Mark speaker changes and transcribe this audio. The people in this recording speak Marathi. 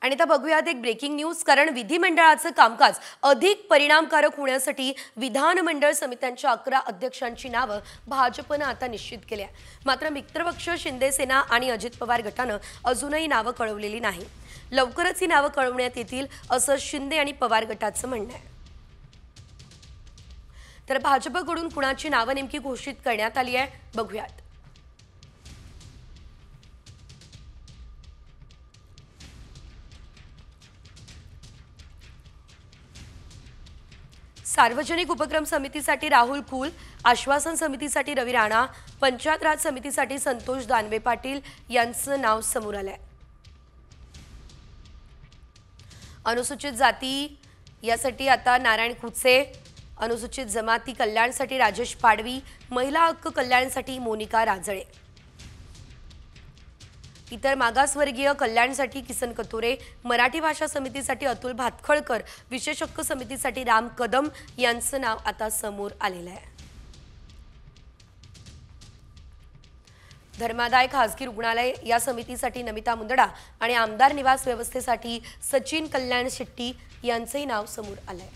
Speaker 1: आणि आता बघूयात एक ब्रेकिंग न्यूज, कारण विधिमंडळाचं कामकाज अधिक परिणामकारक होण्यासाठी विधानमंडळ समित्यांच्या 11 अध्यक्षांची नावं भाजपनं आता निश्चित केली आहे। मात्र मित्रपक्ष शिंदे सेना आणि अजित पवार गटानं अजूनही नावं कळवलेली नाही। लवकरच ही नावं कळवण्यात येतील असं शिंदे आणि पवार गटाचं म्हणणं आहे। तर भाजपकडून कुणाची नावं नेमकी घोषित करण्यात आली आहे, बघूयात। सार्वजनिक उपक्रम समितीसाठी राहुल कुल, आश्वासन समितीसाठी रवी राणा, पंचायत राज समितीसाठी संतोष दानवे पाटील यांचं नाव समोर आलंय। अनुसूचित जाती यासाठी आता नारायण खुचे, अनुसूचित जमाती कल्याणसाठी राजेश पाडवी, महिला हक्क कल्याणसाठी मोनिका राजळे, इतर मागासवर्गीय कल्याणसाठी किसन कतोरे, मराठी भाषा समितीसाठी अतुल भातखळकर, विशेष हक्क समितीसाठी राम कदम यांचं नाव आता समोर आलेलं आहे। धर्मादाय खासगी रुग्णालय या समितीसाठी नमिता मुंदडा आणि आमदार निवास व्यवस्थेसाठी सचिन कल्याण शेट्टी यांचंही नाव समोर आलंय।